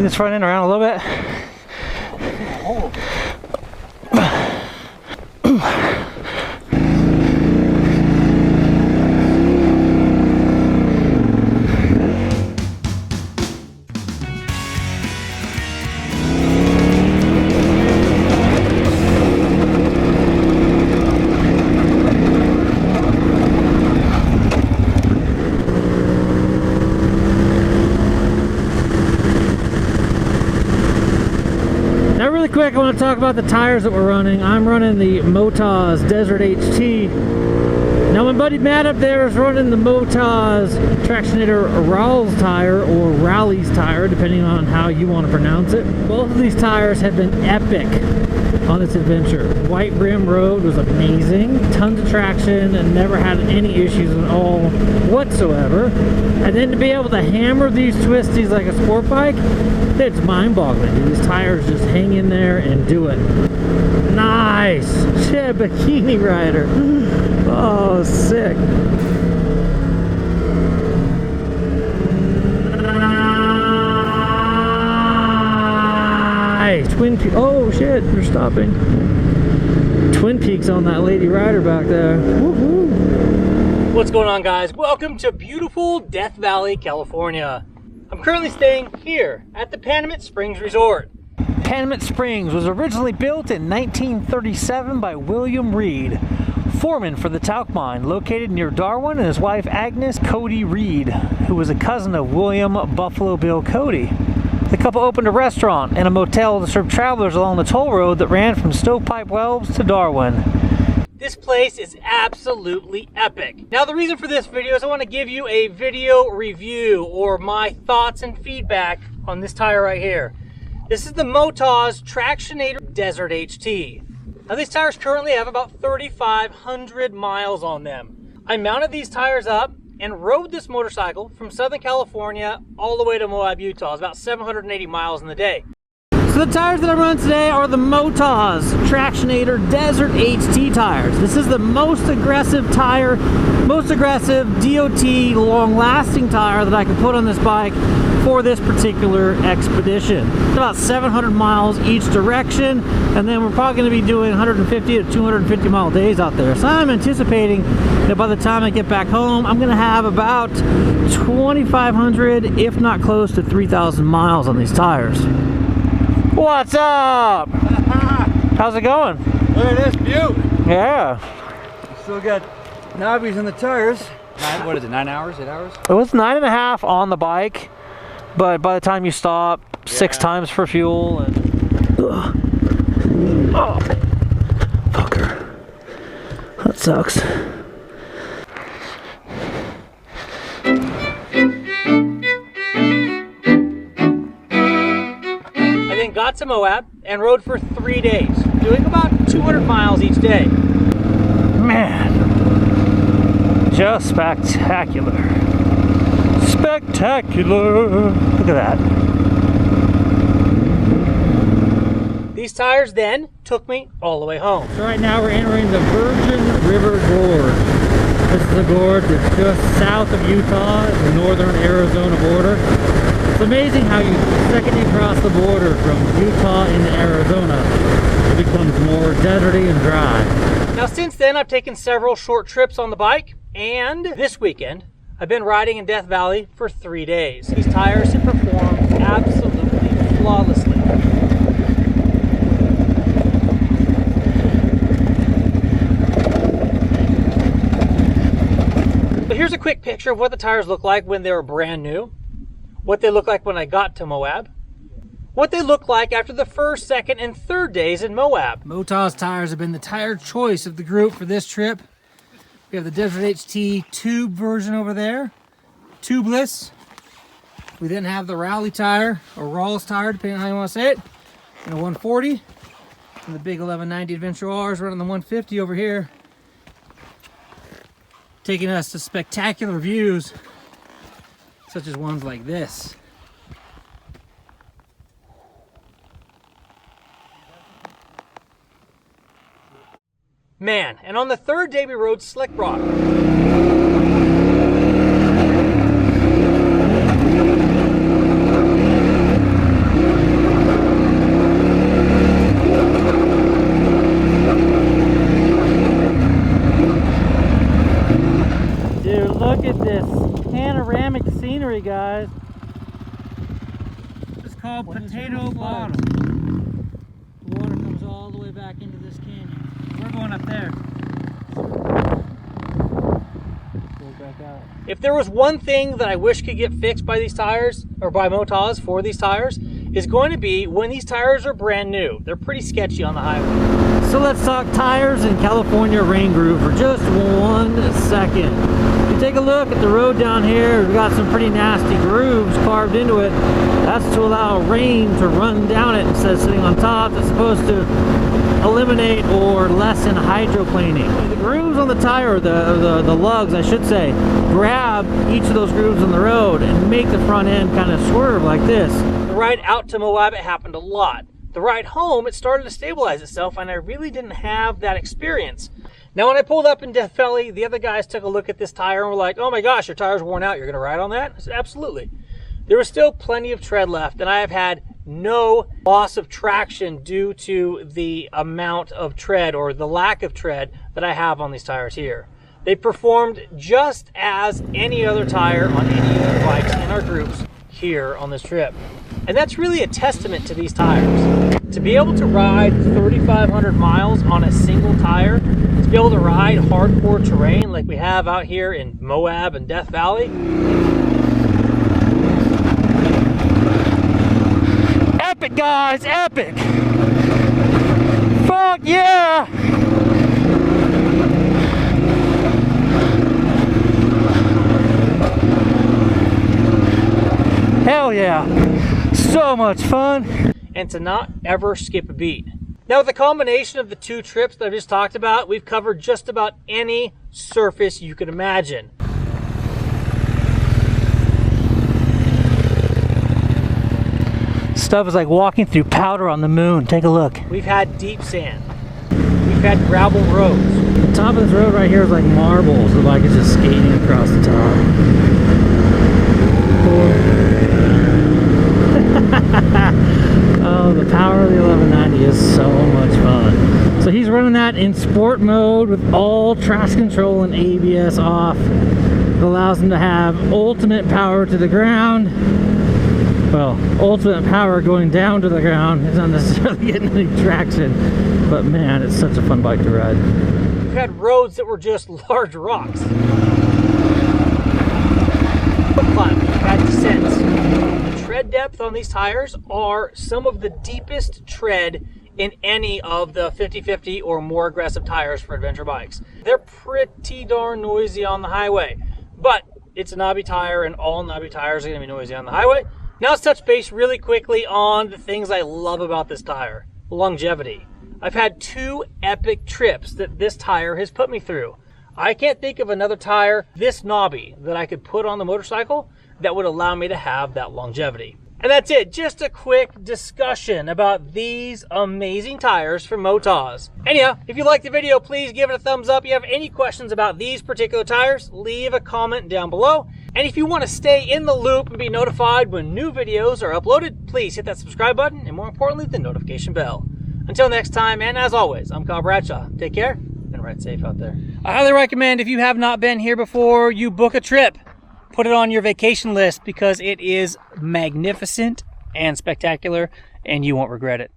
this front end around a little bit. Oh. Quick, I want to talk about the tires that we're running. I'm running the Motoz Desert HT. Now my buddy Matt up there is running the Motoz Tractionator Ralls tire, or Rallies tire, depending on how you want to pronounce it. Both of these tires have been epic on this adventure. White Rim Road was amazing, tons of traction, and never had any issues at all whatsoever. And then to be able to hammer these twisties like a sport bike, it's mind-boggling. These tires just hang in there and do it. Nice! Shit, bikini rider. Oh, sick. Nice! Twin Peaks. Oh, shit, they're stopping. Twin Peaks on that lady rider back there. Woohoo! What's going on, guys? Welcome to beautiful Death Valley, California. I'm currently staying here at the Panamint Springs Resort. Panamint Springs was originally built in 1937 by William Reed, foreman for the talc mine located near Darwin, and his wife Agnes Cody Reed, who was a cousin of William Buffalo Bill Cody. The couple opened a restaurant and a motel to serve travelers along the toll road that ran from Stovepipe Wells to Darwin. This place is absolutely epic. Now the reason for this video is I want to give you a video review, or my thoughts and feedback on this tire right here. This is the Motoz Tractionator Desert HT. Now these tires currently have about 3,500 miles on them. I mounted these tires up and rode this motorcycle from Southern California all the way to Moab, Utah. It's about 780 miles in the day. So the tires that I'm running today are the Motoz Tractionator Desert HT tires. This is the most aggressive tire, most aggressive DOT long-lasting tire that I can put on this bike for this particular expedition. It's about 700 miles each direction, and then we're probably going to be doing 150 to 250 mile days out there. So I'm anticipating that by the time I get back home, I'm going to have about 2,500, if not close to 3,000 miles on these tires. What's up? How's it going? Look at this view. Yeah. Still got knobbies in the tires. What is it, 9 hours, 8 hours? It was 9.5 on the bike, but by the time you stop, 6 times for fuel. And oh, fucker. That sucks. Got to Moab and rode for 3 days, doing about 200 miles each day. Man, just spectacular. Spectacular. Look at that. These tires then took me all the way home. So right now we're entering the Virgin River Gorge. This is a gorge that's just south of Utah, the northern Arizona border. It's amazing how the second you cross the border from Utah into Arizona, it becomes more deserty and dry. Now since then, I've taken several short trips on the bike, and this weekend, I've been riding in Death Valley for 3 days. These tires have performed absolutely flawlessly. But here's a quick picture of what the tires look like when they were brand new, what they look like when I got to Moab, what they look like after the first, second, and third days in Moab. Motoz tires have been the tire choice of the group for this trip. We have the Desert HT tube version over there, tubeless. We then have the Rally tire, or Rawls tire, depending on how you want to say it, and a 140. And the big 1190 Adventure R's running the 150 over here, taking us to spectacular views, such as ones like this. Man, and on the third day we rode Slick Rock. Look at this panoramic scenery, guys. It's called What Potato Bottom. The water comes all the way back into this canyon. We're going up there. Goes back out. If there was one thing that I wish could get fixed by these tires, or by Motoz for these tires, is going to be when these tires are brand new. They're pretty sketchy on the highway. So let's talk tires in California rain groove for just 1 second. If you take a look at the road down here, we've got some pretty nasty grooves carved into it. That's to allow rain to run down it instead of sitting on top. It's supposed to eliminate or lessen hydroplaning. The grooves on the tire, the lugs I should say, grab each of those grooves on the road and make the front end kind of swerve like this. The ride out to Moab, it happened a lot. The ride home, it started to stabilize itself, and I really didn't have that experience. Now, when I pulled up in Death Valley, the other guys took a look at this tire and were like, oh my gosh, your tire's worn out, you're gonna ride on that? I said, absolutely. There was still plenty of tread left, and I have had no loss of traction due to the amount of tread or the lack of tread that I have on these tires here. They performed just as any other tire on any other bikes in our groups here on this trip. And that's really a testament to these tires. To be able to ride 3,500 miles on a single tire, to be able to ride hardcore terrain like we have out here in Moab and Death Valley. Epic, guys, epic! Fuck yeah! Hell yeah! So much fun! And to not ever skip a beat. Now, with the combination of the two trips that I just talked about, we've covered just about any surface you could imagine. Stuff is like walking through powder on the moon. Take a look. We've had deep sand. We've had gravel roads. The top of this road right here is like marbles. The bike is just skating across the top. Oh, the power of the 1190 is so much fun. So he's running that in sport mode with all traction control and ABS off. It allows him to have ultimate power to the ground. Well, ultimate power going down to the ground. It's not necessarily getting any traction, but man, it's such a fun bike to ride. We've had roads that were just large rocks. We've had descents. The tread depth on these tires are some of the deepest tread in any of the 50/50 or more aggressive tires for adventure bikes. They're pretty darn noisy on the highway, but it's a knobby tire and all knobby tires are going to be noisy on the highway. Now let's touch base really quickly on the things I love about this tire. Longevity. I've had 2 epic trips that this tire has put me through. I can't think of another tire this knobby that I could put on the motorcycle that would allow me to have that longevity. And that's it, just a quick discussion about these amazing tires from Motoz. Anyhow, if you liked the video, please give it a thumbs up. If you have any questions about these particular tires, leave a comment down below. And if you want to stay in the loop and be notified when new videos are uploaded, please hit that subscribe button and more importantly, the notification bell. Until next time, and as always, I'm Bradshaw. Take care and ride safe out there. I highly recommend, if you have not been here before, you book a trip. Put it on your vacation list because it is magnificent and spectacular and you won't regret it.